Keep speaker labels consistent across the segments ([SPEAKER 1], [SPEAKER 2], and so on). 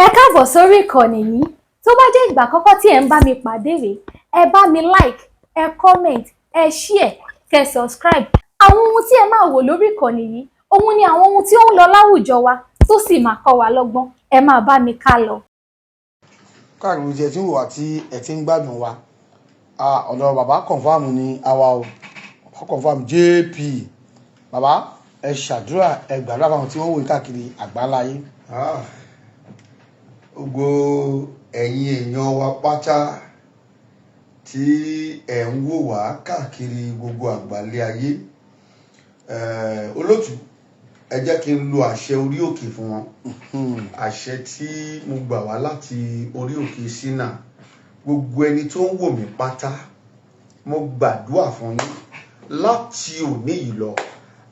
[SPEAKER 1] Ẹ káàbọ̀ sórí ìkànnì yìí. Tó bá jẹ́ ìgbà àkọ́kọ́ tí ẹ ń bá mi pàdé rèé, ẹ bá mi like, ẹ comment, ẹ share, kẹ́ subscribe. Àwọn ohun tí ẹ máa wò lórí ìkànnì yìí, òun ni àwọn ohun tí ó ń lọ láwùjọ wa tó sì máa kọ́ wa lọ́gbọ́n. Ẹ máa bá mi ká lọ.
[SPEAKER 2] Káàkiri tí ẹ ti ń wò àti ẹ ti ń gbádùn wa, ọ̀dọ̀ bàbá confam ni àwa o. Bàbá confam JP. Bàbá ẹ ṣàdúrà, ẹ gbàdúrà fáwọn tí wọ́n wò káàkiri àgbáláyé.
[SPEAKER 3] Gbogbo ẹ̀yin èèyàn wa pátá tí ẹ̀ ń wò wá káàkiri gbogbo àgbálẹ̀ ayé, olótù ẹ jẹ́ kí n lo àṣẹ orí òkè fún wọn. Àṣẹ tí mo gbà wá láti orí òkè Sínà. Gbogbo ẹni tó ń wò mí pátá, mo gbàdúrà fún yín láti òní yìí lọ,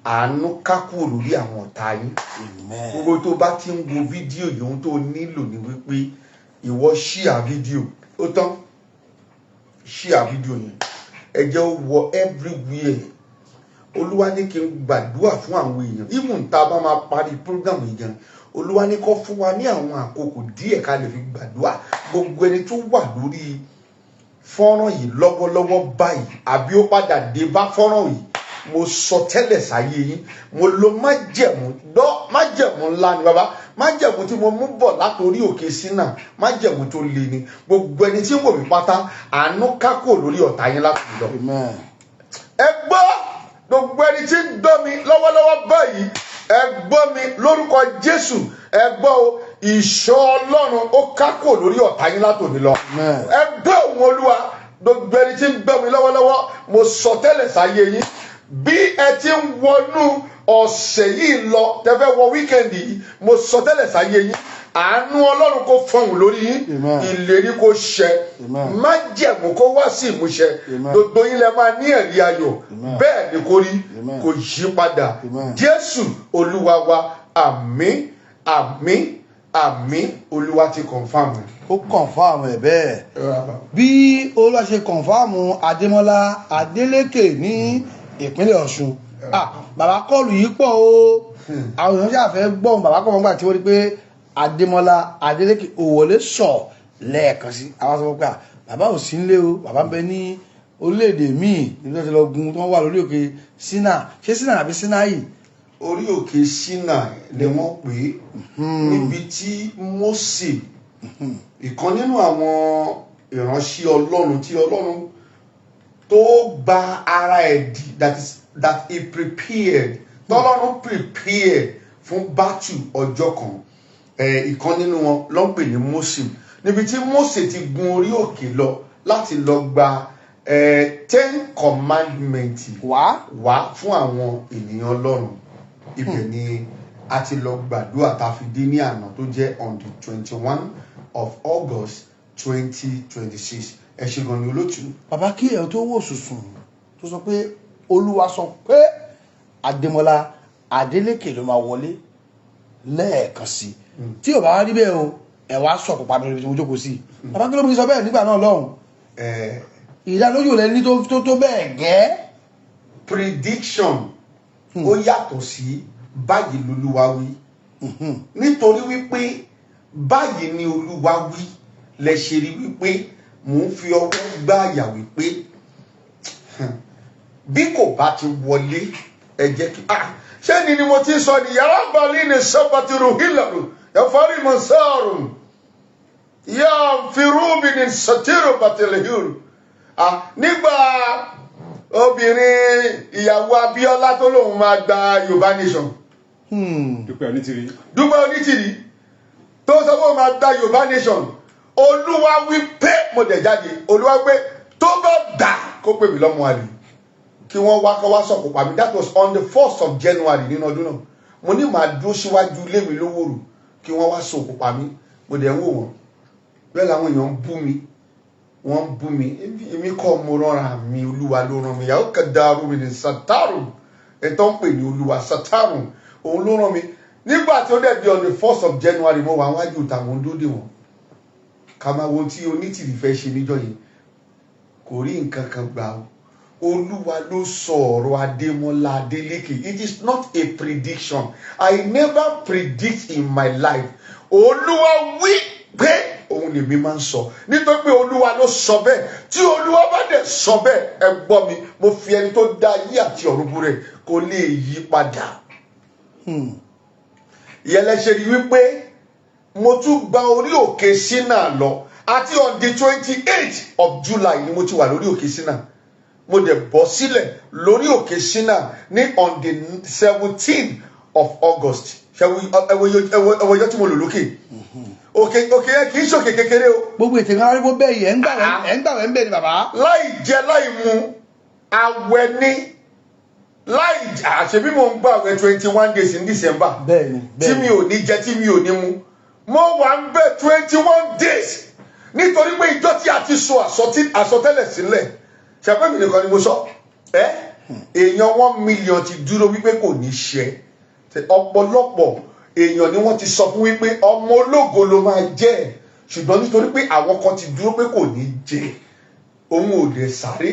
[SPEAKER 3] àánú ká kúrò lórí àwọn ọ̀tá yín. Gbogbo tó bá ti ń wo fídíò yìí, ohun tó nílò ni wípé ìwọ ṣíà fídíò, ó tán, ṣíà fídíò yẹn, ẹ jẹ́ ó wọ everywhere. Olúwa ní kí n gbàdúrà fún àwọn èèyàn, even tá a bá máa parí program yìí gan, Olúwa ní kó fún wa ní àwọn àkókò díẹ̀ ká lè fi gbàdúrà. Gbogbo ẹni tó wà lórí fọ́nrán yìí lọ́wọ́lọ́wọ́ báyìí, àbí ó padà dé bá fọ́nrán yìí, mo sọ tẹ́lẹ̀ sáyé yín, mo lo májẹ̀mú ńlá ni bàbá, májẹ̀mú tí mo mú bọ̀ látòrí òkè Sínà, májẹ̀mú tó le ni. Gbogbo ẹni tí ń wò mí pátá, àánú ká kúrò lórí ọ̀tá yín láti lọ. Ẹ gbọ́, gbogbo ẹni tí ń gbọ́ mi lọ́wọ́lọ́wọ́ báyìí, ẹ gbọ́ mi lórúkọ Jésù. Ẹ gbọ́ o, ìṣọ́ Ọlọ́run ó ká kúrò lórí ọ̀tá yín látòní lọ. Ẹ gbọ́ òun Olúwa, gbogbo ẹni tí ń gbọ́ mi lọ́wọ́lọ́wọ́, mo sọ tẹ́lẹ̀ sáyé yín, bí ẹ ti ń wọnú ọ̀sẹ̀ yìí lọ, tẹ́fẹ́ wọ wíkẹ́ndì yìí, mo sọ tẹ́lẹ̀ sáyé yín, àánú Ọlọ́run kó fọhùn lórí yín, ìlérí kó ṣẹ, májẹ̀mú kó wá sí ìmúṣẹ. Gbogbo yín lẹ máa ní ẹ̀rí ayọ̀, bẹ́ẹ̀ ni kó rí, kò yí padà. Jésù Olúwa wa, àmín, àmín, àmín. Olúwa ti confirm.
[SPEAKER 2] Ó confam ẹ̀ bẹ́ẹ̀. Bí Olúwa ṣe confam Adémọ́lá Adélékè ní ìpínlẹ̀ Ọ̀ṣun. Bàbá kọlù yìí pọ̀ o. Àwọn èèyàn ṣàfẹ́ gbọ́n bàbá kọ́ mọ́gbà tí wọ́n rí pé Adémọ́lá Adélékè òwòlé sọ̀ lẹ́ẹ̀kan sí. Àwọn sọ pé bàbá ò sí nílé o, bàbá ń bẹ ní orílẹ̀-èdè míì níbi tí wọ́n ti lọ gun tí wọ́n wà lórí òkè Sínà. Ṣé Sínà àbí Sínáì?
[SPEAKER 3] Orí òkè Sínà ni wọ́n pè é, níbi tí Mósè, ìkan nínú àwọn ìránṣẹ́ Ọlọ́run tí Ọlọ́run tó gba ara ẹ̀ dì, that he prepared, tọ́lọ́run prepared fún battle ọjọ́ kan. Ìkan nínú wọn ló ń pè ní Mósè, níbi tí Mósè ti gun orí òkè lọ láti lọ gba 10 commandments wá fún àwọn ènìyàn Ọlọ́run. Ibẹ̀ ni a ti lọ gbàdúrà tá a fi dé ní àná tó jẹ́ on the 21 of August 2026. Ẹ ṣe gan ni olótú.
[SPEAKER 2] Bàbá kí ẹ̀ tó wò sùsùn tó sọ pé Olúwa sọ pé Adémọ́lá Adélékè ló máa wọlé lẹ́ẹ̀kan sí. Tí ò bá rí bẹ́ẹ̀ o, ẹ̀ wá sọ̀kò pa mi lórí jókòó sí. Bàbá kí ló mú sọ bẹ́ẹ̀ nígbà náà lọ́hùn? Ìdánilójú rẹ̀ ní tó bẹ́ẹ̀ gẹ́.
[SPEAKER 3] Prediction ó yàtọ̀ sí báyìí lolúwa wí. Nítorí wípé báyìí ni Olúwa wí, lẹ ṣe rí wípé mò ń fi ọwọ́ gbá àyà wípé bí kò bá ti wọlé, ẹ jẹ́ kí ṣé ni mo ti sọ ní yàrá balẹ̀ ní sọ́pàtìrù hílàrù ẹ̀fọ́rí mọ̀ sáàrùn yà fìrúbì ní sàtìrù bàtìlẹ̀hìrù. Nígbà obìnrin ìyàwó Abíọ́lá tó lóun máa gba Yorùbá nation,
[SPEAKER 4] Dúpẹ́ Onítìrí
[SPEAKER 3] tó sọ fún máa gba Yorùbá nation, Olúwa wí pé mo dẹ̀ jáde, Olúwa pé tó bá dà kó pè mí lọ́mọ àlè kí wọ́n wá kọ́ wá sọ̀kò pàmì. That was on the 1st of January nínú ọdún náà. Mo ní màá dúró síwájú ilé mi lówòrò kí wọ́n wá sọ̀kò pàmì. Mo dẹ̀ ń wò wọ́n bẹ́ẹ̀ làwọn èèyàn ń bú mi, wọ́n ń bú mi. Èmi kọ́ mo rọra mi, Olúwa ló rán mi. Yàwó kẹdàrú mi ní Sátárù, ẹ̀tọ́ ń pè ní Olúwa Sátárù, òun ló rán mi. Nígbà tí ó dẹ̀ di on the 1st of January, mo wà wájú tàwọn dóde wọn ká máa wo tí Onítìrí fẹ́ ṣe níjọ́ yẹn, kò rí nǹkan kan gbà o. Olúwa ló sọ ọ̀rọ̀ Adémọ́lá Adélékè. It is not a prediction. I never predict in my life. Olúwa wí pé òun lèmi máa ń sọ nítorí pé Olúwa ló sọ bẹ́ẹ̀ tí Olúwa bá dẹ̀ sọ bẹ́ẹ̀ ẹ gbọ́ mi mo fi ẹni tó dá ayé àti ọ̀run búrẹ́ kò lè yí padà. Ìyẹn lẹ ṣe rí wípé mo tún gba orí òkè Sínà lọ àti on the 28th of July ni mo ti wà lórí òkè Sínà mo dẹ̀ bọ́ sílẹ̀ lórí òkè Sínà ní on the 17th of August ẹwọ tí mo lò lókè òkè yẹn kì í ṣòkè kékeré o.
[SPEAKER 2] Gbogbo ètò ìrìn àríwó bẹ́ẹ̀ yìí ẹ̀ ń gbàwẹ̀ ń bẹ̀ ni bàbá.
[SPEAKER 3] Láì jẹ láì mu àwẹ̀ ní láì àṣebí mo ń gbàwẹ̀ 21 days in December tí mi ò ní jẹ tí mi ò ní mu mo wà ń bẹ̀ 21 days nítorí pé ìjọ tí a ti sọ àsọtẹ́lẹ̀ sílẹ̀ ṣàpẹ́ mi nìkan ni mo sọ èèyàn 1 million ti dúró wípé kò ní ṣe ọ̀pọ̀lọpọ̀ èèyàn ni wọ́n ti sọ fún wípé ọmọ ológo ló máa jẹ́ ṣùgbọ́n nítorí pé àwọn kan ti dúró pé kò ní jẹ òun ò dẹ̀ sáré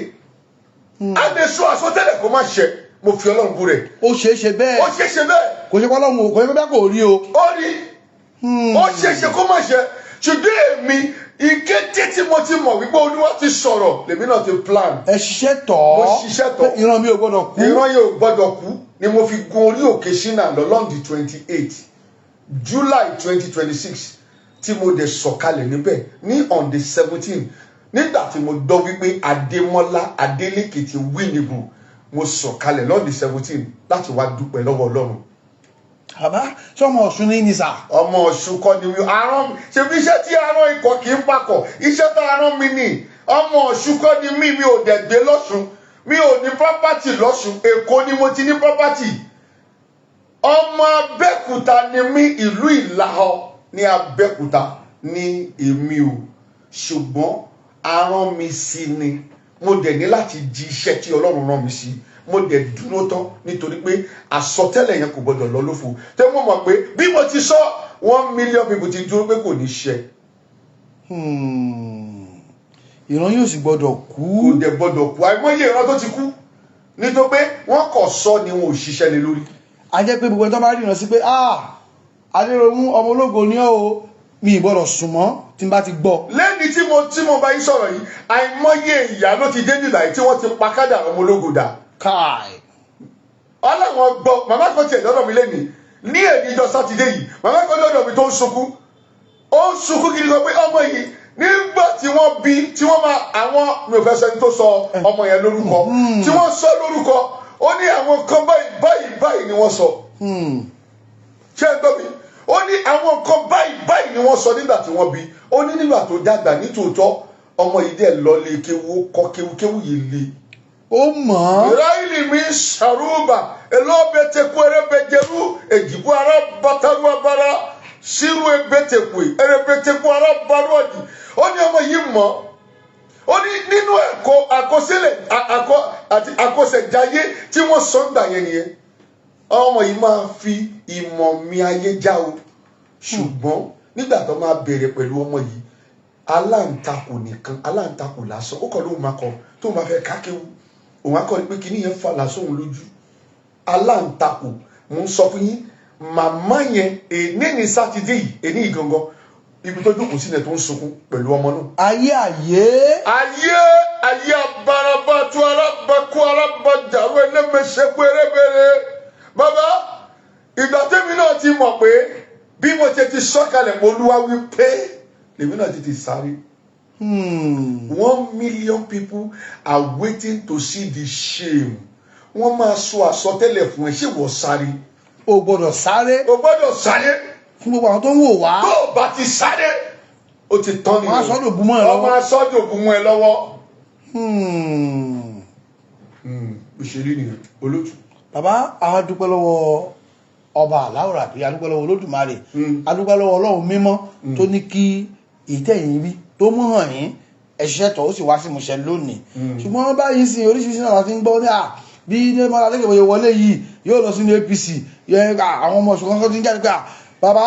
[SPEAKER 3] á lè sọ àsọtẹ́lẹ̀ kó má ṣe mo fi Ọlọ́run bú rẹ̀.
[SPEAKER 2] Ó ṣeé ṣe bẹ́ẹ̀.
[SPEAKER 3] Ó ṣeé ṣe bẹ́ẹ̀.
[SPEAKER 2] Kò ṣe pé Ọlọ́run kò ṣe pé bẹ́ẹ̀ kò rí o.
[SPEAKER 3] Ó rí ó ṣeé ṣe kó má ṣe ṣùgbọ́n èmi ìkété tí mo ti mọ̀ wípé Olúwa ti sọ̀rọ̀ lèmi náà ti plan.
[SPEAKER 2] Ẹ ṣiṣẹ́ tọ̀.
[SPEAKER 3] Mo ṣiṣẹ́ tọ̀.
[SPEAKER 2] Ìran mi ò gbọ́dọ̀ kú.
[SPEAKER 3] Ìran yìí ò gbọ́dọ̀ kú ni mo fi gun orí òkè Ṣínà lọ lọ́ndì 28 July 2026 tí mo dẹ̀ sọ̀kalẹ̀ níbẹ̀ ní on the 17 nígbà tí mo gbọ́ wípé Adémọ́lá Adélékè ti Winnable mo sọ̀kalẹ̀ lọ́ndì 17 láti wá dúpẹ́ lọ́wọ́ Ọlọ́run.
[SPEAKER 2] Bàbá sọmọ Ọ̀ṣun ní ní sà.
[SPEAKER 3] Ọmọ Ọ̀ṣun kọ́ ni mi arán ṣe fi iṣẹ́ tí arán ikọ̀ kì í pakọ̀ iṣẹ́ tó arán mi nì ọmọ Ọ̀ṣun kọ́ ni mi ò dẹ̀ gbé lọ́ṣun mi ò ní property lọ́ṣun Èkó ni mo ti ní property ọmọ Abẹ́òkúta ni mí ìlú Ìlàhọ ní Abẹ́òkúta ní èmi o ṣùgbọ́n arán mi sí ni mo dẹ̀ ní láti di iṣẹ́ tí Ọlọ́run rán mi sí mo dẹ̀ dúró tán nítorí pé àsọtẹ́lẹ̀ yẹn kò gbọdọ̀ lọ lófo tẹ́ mo mọ̀ pé bí mo ti sọ 1 million people ti dúró pé kò ní ṣe.
[SPEAKER 2] Ìran yóò sì gbọdọ̀ kú.
[SPEAKER 3] Kò dẹ̀ gbọdọ̀ kú àìmọye ìran tó ti kú nítorí pé wọ́n kọ̀ sọ ni wọn ò ṣiṣẹ́ lé lórí.
[SPEAKER 2] A jẹ́ pé gbogbo ẹni tó bá ríran sí pé Adéròmú ọmọ ológo ni ó mi ìgbọ́dọ̀ sùn mọ́ tí n bá ti gbọ́.
[SPEAKER 3] Lẹ́ni tí mo bá yín sọ̀rọ̀ yìí àìmọye ìyá ló ti dé nígbà tí wọ́n ti pa kádà ọmọ ológo dà.
[SPEAKER 2] Káì.
[SPEAKER 3] Ọlọ́run gbọ́ màmá kan tiẹ̀ lọ́dọ̀ mi lẹ́nìí ní èdèjọ́ sátidé yìí màmá kan lọ́dọ̀ mi tó ń sunkún gidi gan pé ọmọ yìí nígbà tí wọ́n bí tí wọ́n máa àwọn mi ò fẹ́ sẹ́ni tó sọ ọmọ yẹn lórúkọ tí wọ́n sọ lórúkọ ó ní àwọn kan báyìí ni wọ́n sọ ṣé ẹ gbọ́ mi ó ní àwọn kan báyìí ni wọ́n sọ nígbà tí wọ́n bí ó ní nígbà tó dàgbà nítòótọ́ ọmọ yìí dẹ̀ lọ lé kéwú kọ́ kéwú yìí lé.
[SPEAKER 2] Ó mọ̀.
[SPEAKER 3] Ìráìlì mi ṣàrúbà elóbetekú erébejeru èjìbú ara bàtàrú abara sírú ebetekú erébetekú ara barúọ̀dì ó ní ọmọ yìí mọ̀ ó ní nínú ẹ̀kọ́ àkọsílẹ̀ àti àkọsẹ̀jáyé tí wọ́n sọ ń gbà yẹn nìyẹn ọmọ yìí máa fi ìmọ̀ mi ayé já o ṣùgbọ́n nígbà tó máa bẹ̀rẹ̀ pẹ̀lú ọmọ yìí aláǹtakùn lásán ó kọ́ ló máa kọ tó máa fẹ́ kákéwu òun akọ ni pé kí nìyẹn fà lásán òun lójú aláǹtakùn mo ń sọ fún yín màmá yẹn èní ní sátidé yìí èní ìgangan ibi tó jókòó sílẹ̀ tó ń sunkún pẹ̀lú ọmọ náà. ayé abaraba tó arábàkú arábàjàrú ẹlẹ́mẹsẹ̀kú ẹrẹ́bẹ̀rẹ̀ bàbá ìgbà tẹ́mi náà ti mọ̀ pé bí mo ti sọ̀kalẹ̀ Olúwa wí pé lèmi náà ti sáré. 1 million people are waiting to see the shame. Wọ́n máa sọ àsọtẹ́lẹ̀ fún ẹ ṣé wọ́n sáré.
[SPEAKER 2] O gbọ́dọ̀ sáré.
[SPEAKER 3] O gbọ́dọ̀ sáré.
[SPEAKER 2] Fún gbogbo àwọn tó ń wò wá.
[SPEAKER 3] Tó o bá ti sáré, o ti tán nìyẹn.
[SPEAKER 2] Wọ́n á sọ́dọ̀ ògùn mọ́ ẹ lọ́wọ́.
[SPEAKER 3] Wọ́n máa sọ́dọ̀ ògùn mọ́ ẹ lọ́wọ́. Òṣèré nìyẹn olójú.
[SPEAKER 2] Bàbá a dúpẹ́ lọ́wọ́ ọba aláwòrán àbí a dúpẹ́ lọ́wọ́ Olódùmarè. A dúpẹ́ lọ́wọ́ Ọlọ́run mímọ́ tó ní kí ìtẹ̀yìn rí tó mú hàn yín ẹ̀ṣẹ̀ tó sì wá sí ìmúṣẹ lónìí ṣùgbọ́n báyìí sí oríṣiríṣi náà láti ń gbọ́ ní bí Adémọ́lá Adélékè wọlé yìí yóò lọ sínú APC àwọn ọmọ Ọ̀ṣun kan ti ń jáde pé bàbá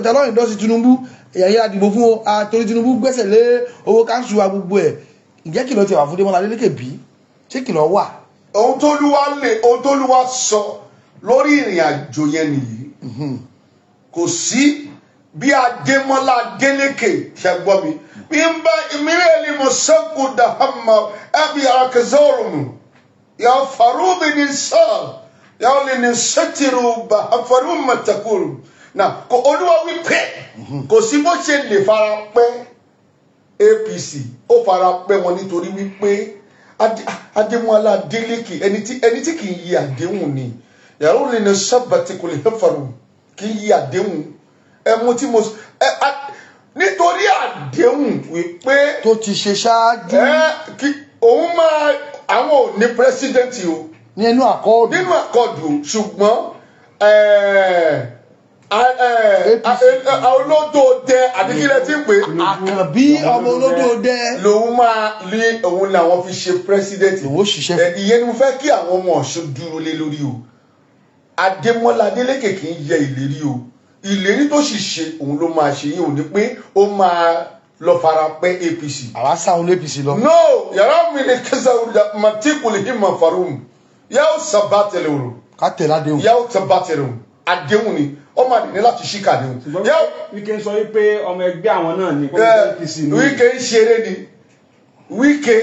[SPEAKER 2] tẹlọ́rìn dọ́sí Tinubu ẹ̀yà àdìbò fún torí Tinubu gbẹ́sẹ̀ lé owó káńsù wa gbogbo ẹ̀ ǹjẹ́ kìlọ̀ ti wà fún Adémọ́lá Adélékè bí ṣé kìlọ̀ wà.
[SPEAKER 3] ohun tó Olúwa sọ lórí ìrìn àjò yẹn nìyí kò sí bí Adémọ́lá Adélékè ṣẹgbọ́ mi bí n bá ìmírèlì mọ̀sẹ́kù dàhámà ẹbí arakẹ́zọ́rùn yà farubi ní sáà yà ó lè ní sẹ́tìrù bá farubi mọ̀tẹ́kùrù náà kò olúwa wípé kò sí bó ṣe lè fara pẹ́ APC ó fara pẹ́ wọn nítorí wípé Adémọ́lá Adélékè ẹni tí kì í yí àdéhùn ni yàrá ó lè ní sábàtì kò lè farubi kì í yí àdéhùn ẹmu tí mo nítorí àdéhùn wípé
[SPEAKER 2] tó ti ṣe ṣáájú
[SPEAKER 3] kí òun máa àwọn ò ní pírẹsidẹ́ǹtì o
[SPEAKER 2] nínú àkọọdù
[SPEAKER 3] ṣùgbọ́n olódòdẹ àdìgílẹ̀ tí ń pè
[SPEAKER 2] àkànbí ọmọ olódòdẹ
[SPEAKER 3] lòun máa lé òun làwọn fi ṣe pírẹsidẹ́ǹtì
[SPEAKER 2] òun ó ṣiṣẹ́
[SPEAKER 3] ìyẹn ni mo fẹ́ kí àwọn ọmọ Ọ̀ṣun dúró lé lórí o Adémọ́lá Adélékè kì í yẹ ìlérí o ìlérí tó sì ṣe òun ló máa ṣe yín ò ní pé ó máa lọ fara pẹ́ APC.
[SPEAKER 2] àwa sáwọn APC lọ.
[SPEAKER 3] no yàrá mi ni kẹsà màtíkù lè hìmà farum yàwó sábà tẹlẹ o.
[SPEAKER 2] ká tẹ̀lé àdéhùn.
[SPEAKER 3] yàwó sábà tẹlẹ o àdéhùn ni ó máa dì ní láti ṣíkà àdéhùn.
[SPEAKER 4] ṣùgbọ́n Wike sọ wípé ọmọ ẹgbẹ́ àwọn náà ní kọ́ńtà APC ní.
[SPEAKER 3] Wike ń ṣeré ni Wike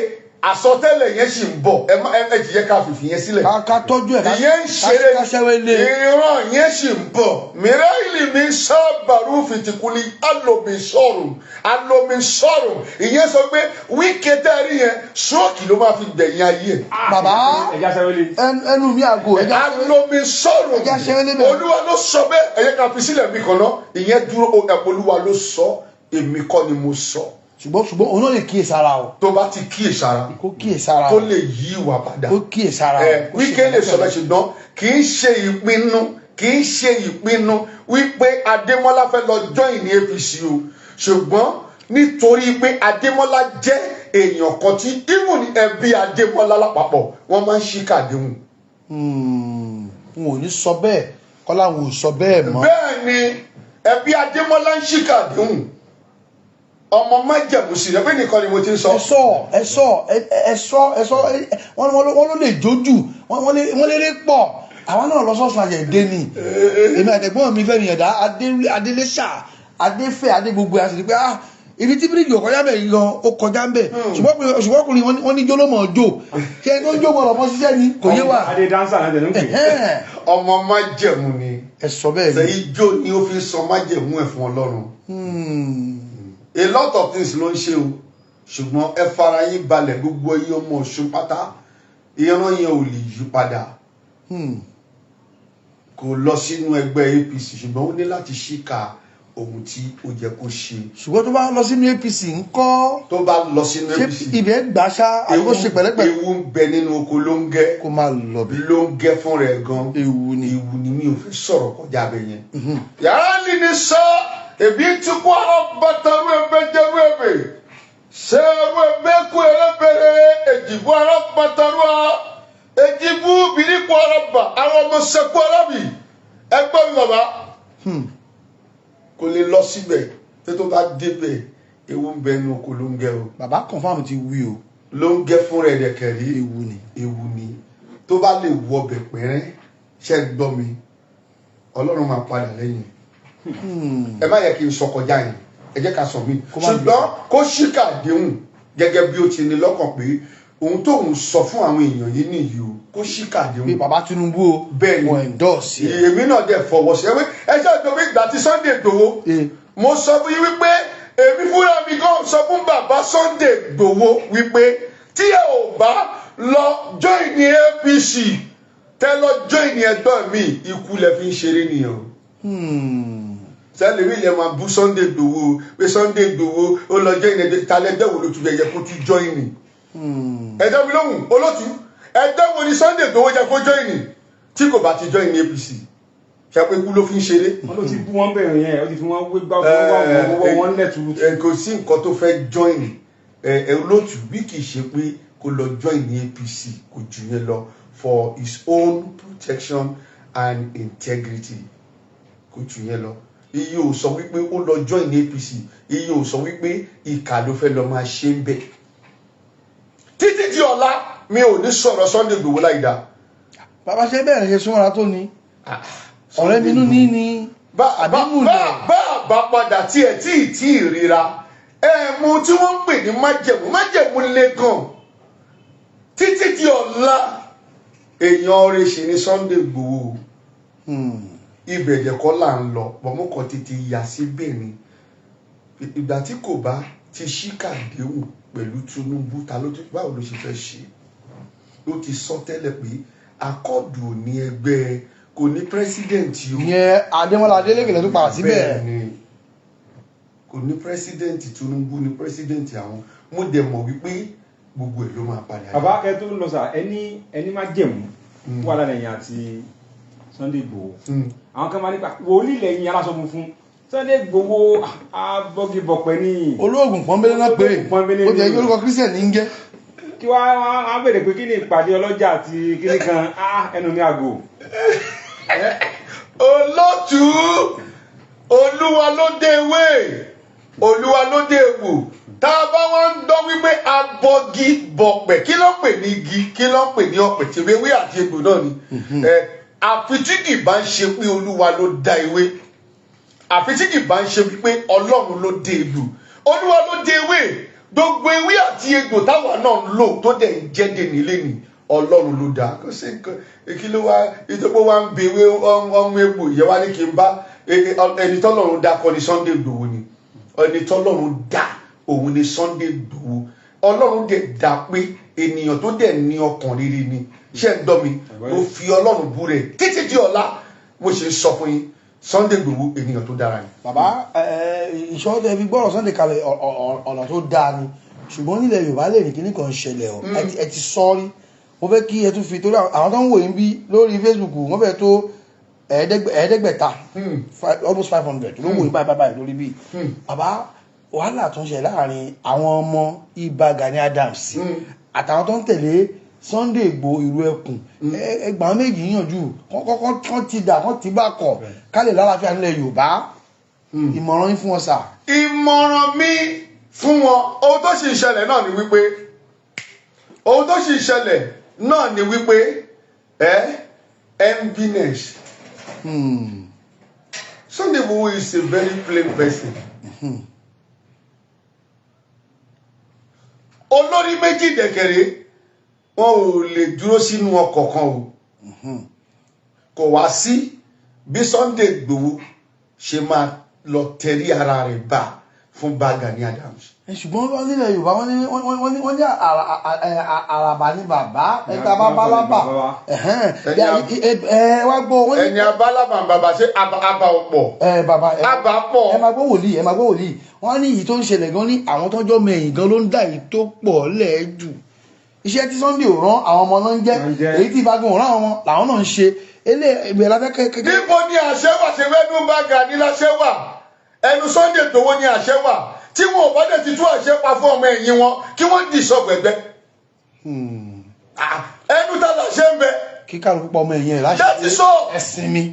[SPEAKER 3] àsọtẹ́lẹ̀ yẹn sì ń bọ̀ ẹ jìyẹ ká fìfì yẹn sílẹ̀.
[SPEAKER 2] ká tọ́jú ẹ̀
[SPEAKER 3] ìyẹn ń ṣeré ni ìran yẹn sì ń bọ̀ mìíràn mi sábàrú fìtìkúlì alomi sọ̀rùn ìyẹn sọ pé Wike tẹ́rí yẹn stroke ló máa fi gbẹ̀yìn ayé ẹ̀.
[SPEAKER 2] bàbá ẹnu mi àgò
[SPEAKER 3] alomi sọ̀rùn olúwa ló sọ bẹ́ẹ̀ ẹ̀yẹ ká fi sílẹ̀ mi kan náà ìyẹn dúró olúwa ló sọ èmi kọ́ ni mo sọ.
[SPEAKER 2] ṣùgbọ́n òun náà lè kíyèsára o.
[SPEAKER 3] tó bá ti kíyèsára
[SPEAKER 2] kó kíyèsára
[SPEAKER 3] kó lè yí ìwà padà.
[SPEAKER 2] kó kíyèsára
[SPEAKER 3] Wike lè sọ bẹ́ẹ̀ ṣùgbọ́n kì í ṣe ìpinnu wípé Adémọ́lá fẹ́ lọ join ní APC o ṣùgbọ́n nítorí pé Adémọ́lá jẹ́ èèyàn kan tí even ní ẹbí Adémọ́lá lápapọ̀ wọ́n máa ń ṣíkà àdéhùn.
[SPEAKER 2] n ò ní sọ bẹ́ẹ̀ kọ́lá n ò sọ bẹ́ẹ̀ mọ́.
[SPEAKER 3] bẹ́ẹ̀ ni ẹbí Adémọ́lá ń ṣíkà àdéhùn ọmọ májẹ̀mú sí rẹ̀ pé nìkan ni mo ti ń sọ. ẹ sọ
[SPEAKER 2] wọ́n ló lè jójú wọ́n lè rí pọ̀ àwọn náà lọ sọ́sùn àjẹ̀dé ni èmi àtẹ̀gbọ́n mi fẹ́ nìyẹ̀dá adélésà adéfẹ́ adé gbogbo àti rí pé ibi tí bíríìjì ọ̀kọ́jà bẹ̀ yìí gan ó kọjá ń bẹ̀ ṣùgbọ́n ọkùnrin wọn ní jólómọ̀ jò ṣé ẹni tó ń jó bọ̀ lọ́mọ ṣiṣẹ́ ni kò yé wa.
[SPEAKER 4] adé dáńsà náà tẹ̀lé ń pè.
[SPEAKER 3] ọmọ májẹ̀mú ni
[SPEAKER 2] ẹ sọ bẹ́ẹ̀ ni
[SPEAKER 3] sẹ́yìn jó ni ó fi sọ májẹ̀mú ẹ̀ fún Ọlọ́run. A lot of things ló ń ṣe o ṣùgbọ́n ẹ fara yín balẹ̀ gbogbo ẹyẹ ọmọ Ọ̀ṣun pátá ìran yẹn ò lè yí padà kò lọ sínú ẹgbẹ́ APC ṣùgbọ́n ó ní láti ṣíkà ohun tí ó jẹ́ kó ṣe.
[SPEAKER 2] ṣùgbọ́n tó bá lọ sínú APC ńkọ́.
[SPEAKER 3] tó bá lọ sínú APC
[SPEAKER 2] ibẹ̀ gbà ṣá àbúkọ ṣe pẹ̀lẹ́pẹ̀lẹ́.
[SPEAKER 3] ewu ń bẹ nínú oko ló ń gẹ́.
[SPEAKER 2] kó máa lọ bí.
[SPEAKER 3] ló ń gẹ́ fún rẹ̀ gan.
[SPEAKER 2] ewu ni
[SPEAKER 3] mi ò fi sọ̀rọ̀ kọjá bẹ yẹn. yàrá ni ní sọ ebi ti kó àwọn bàtàrú ẹgbẹ́ jẹ́rú ẹgbẹ́ ṣẹ́rú ẹgbẹ́ kú ẹlẹ́bẹ̀rẹ̀ èjìbú ara bàtàrú a èjìbú bìrìkú ara bà àwọn ọmọ sẹ́kú ara bì ẹgbẹ́ mi bàbá kò lè lọ síbẹ̀ tó bá débẹ̀ ewu ń bẹ nínú oko ló ń gẹ́ o.
[SPEAKER 2] bàbá confam ti wí o.
[SPEAKER 3] ló ń gẹ́ fún rẹ̀ dẹ̀kẹ̀rí
[SPEAKER 2] ewu ni
[SPEAKER 3] tó bá lè wọ ọbẹ̀ pẹ́rẹ́ ṣẹ́ gbọ́ mi Ọlọ́run máa padà lẹ́yìn ẹ má yẹ kí n sọ kọjá yẹn ẹ jẹ́ ká sọ mí ṣùgbọ́n kó ṣíkà déhùn gẹ́gẹ́ bí ó ti ní lọ́kàn pé ohun tóun sọ fún àwọn èèyàn yìí nìyí o kó ṣíkà déhùn.
[SPEAKER 2] bí bàbá Tinubu o
[SPEAKER 3] bẹ́ẹ̀ ni
[SPEAKER 2] wọ́n endorse ẹ̀.
[SPEAKER 3] èmi náà dẹ̀ fọwọ́ sí ẹ ṣe ìdòwò ìgbà tí Sunday Igboho mo sọ fún yín wípé èmi fúnra mi gan sọ fún bàbá Sunday Igboho wípé tí ẹ ò bá lọ join ní APC tẹ lọ join ní ẹgbẹ́ mi ikú lẹ fi ń ṣeré nìyẹn o. sẹ́lẹ̀ mi lè máa bú Sunday Igboho pé Sunday Igboho ó lọ join ní talẹ́gbẹ́ wo ló tún yẹ kó tún join ní. ẹjọ́ mi lóhùn olótú ẹgbẹ́ wo ni Sunday Igboho yẹ kó join ní tí kò bá ti join ní APC ṣàpé ikú ló fi ń ṣeré.
[SPEAKER 4] wọ́n ló ti bú wọn bẹ̀rẹ̀ yẹn ó ti fi wọ́n wé gbá wọn lẹ́tù.
[SPEAKER 3] kò sí nǹkan tó fẹ́ join olótú bí kì í ṣe pé kó lọ join ní APC kò jù yẹn lọ for his own protection and integrity kò jù yẹn lọ. iye ò sọ wípé ó lọ join ní APC iye ò sọ wípé ìkà ló fẹ́ lọ máa ṣe ń bẹ̀. títí di ọ̀la mi ò ní sọ̀rọ̀ Sunday Igboho láì dá.
[SPEAKER 2] bàbá ṣe bẹ́ẹ̀ ṣe súnmọ́ra tó ni ọ̀rẹ́ mi nú ní
[SPEAKER 3] bá padà tí ìríra mu tí wọ́n ń pè ní májẹ̀mú lẹ́gàn títí di ọ̀la èèyàn rẹ̀ ṣe ní Sunday Igboho ibẹ̀ ẹ̀kọ́ là ń lọ bọ̀mú kan tètè yà síbẹ̀ ni ìgbà tí kò bá ti ṣíkà déhùn pẹ̀lú Tinubu báwo ló ṣe fẹ́ ṣe ló ti sọ tẹ́lẹ̀ pé akọ́ọ̀dù ò ní ẹgbẹ́ kò ní pírẹsidẹ́ǹtì o.
[SPEAKER 2] ìyẹn Adémọ́lá Adélékè ló tún padà síbẹ̀.
[SPEAKER 3] bẹ́ẹ̀ ni kò ní pírẹsidẹ́ǹtì Tinubu ní pírẹsidẹ́ǹtì àwọn mo dẹ̀ mọ̀ wípé gbogbo ẹ̀ ló máa padà.
[SPEAKER 4] bàbá kẹ tó ń lọ sà ẹni má jẹ̀mú wà lálẹ́yìn àti Sunday Igboho àwọn kan máa nípa wòlíì lẹ́yìn aláṣọ funfun Sunday Igboho abọ́gibọ̀pẹ̀ ní.
[SPEAKER 2] olóògùn pọ́nbélé náà pé ó jẹ́ kí orúkọ Christian ní ń jẹ́.
[SPEAKER 4] kí wọ́n á bèrè pé kí ni ìpàdé ọlọ́jà àti kíní kan ẹnu ní àgò.
[SPEAKER 3] olótú olúwa ló dé ewé olúwa ló dé egbò tá a bá wọn ń dán wípé abọ́gi bọ̀pẹ̀ kí ló ń pè ní igi kí ló ń pè ní ọ̀pẹ̀ tí ewé àti egbò náà ni àfi tí kì bá ń ṣe pé olúwa ló dá ewé àfi tí kì bá ń ṣe pé ọlọ́run ló dé egbò olúwa ló dé ewé gbogbo ewé àti egbò táwa náà ń lò tó dẹ̀ ń jẹ́dẹ̀ nílé ni ọlọ́run ló dá kó ṣe nǹkan kí ló wá ìtọ́pọ̀ wá ń bèwé ọmọ egbò ìyẹn wá ní kí n bá ẹni tọ́lọ́run dá kọ́ ni Sunday Igboho ni ẹni tọ́lọ́run dá òun ni Sunday Igboho ọlọ́run dẹ̀ dá pé ènìyàn tó dẹ̀ ní ọkàn rere ni ṣé ń dọ́ mi ló fi ọlọ́run bú rẹ̀ títí di ọ̀la mo ṣe sọ fún yín Sunday Igboho ènìyàn tó dára ni.
[SPEAKER 2] bàbá ìṣọ́ tẹ fi gbọ́rọ̀ Sunday kalẹ̀ ọ̀nà tó dáa ni ṣùgbọ́n nílẹ̀ Yorùbá lè ní kíní kan ṣẹlẹ̀ ọ ẹ ti sọ́rí mo fẹ́ kí ẹ tún fi torí àwọn tó ń wò yín bí lórí Facebook wọ́n fẹ́ tó ẹ̀ẹ́dẹ́gbẹ̀ta almost 500 ló ń wò yín báyìí lórí bí bàbá wàhálà tó ń ṣe láàrin àwọn ọmọ Ìbà Gani Adams àtàwọn tó ń tẹ̀lé Sunday Igboho ìlú ẹkùn ẹgbàá méjì yànjú kọ́ ti dà kọ́ ti bá kọ̀ ká lè lálàáfíà nílẹ̀ Yorùbá ìmọ̀ràn yín fún wọn sà.
[SPEAKER 3] ìmọ̀ràn mi fún wọn ohun tó sì ṣẹlẹ̀ náà ni wípé enviness Sunday Igboho is a very plain person. olórí méjì dẹ̀kẹ̀rẹ́ wọn ò lè dúró sínú ọkọ̀ kan o kò wá sí bí Sunday Igboho ṣe máa lọ tẹrí ara rẹ̀ bá fún Gani Adams.
[SPEAKER 2] ṣùgbọ́n wọ́n nílẹ̀ Yorùbá wọ́n ní àràbà ní bàbá ẹ̀ka abálábà wá gbọ́ wọ́n ní.
[SPEAKER 3] ẹni abálábà bàbá ṣe àbá ọ̀pọ̀.
[SPEAKER 2] bàbá
[SPEAKER 3] àbá pọ̀.
[SPEAKER 2] ẹ máa gbọ́ wòlíì wọ́n ní èyí tó ń ṣẹlẹ̀ gan ní àwọn tọ́jọ́ mẹ́yìn gan ló ń dà èyí tó pọ̀ lẹ́ẹ̀jù iṣẹ́ tí Sunday ò rán àwọn ọmọ náà ń jẹ́ èyí tí Ìbà Gani ò rán àwọn ọmọ làwọn náà ń ṣe ìgbẹ́ láfẹ́ kékeré.
[SPEAKER 3] níbo ni àṣẹ wà ṣe fẹ́ẹ́ Ìbà Gani láṣẹ wà ẹnu Sunday Igboho ni àṣẹ wà tí wọn ò bá dẹ̀ ti tú àṣẹ pa fún ọmọ ẹ̀yìn wọn kí wọ́n dì sọ́gbẹ̀gbẹ́ ẹnu tá láṣẹ ń bẹ.
[SPEAKER 2] kí kálukú pa ọmọ ẹ̀yìn ẹ̀ láṣẹ ẹ̀sìn mi.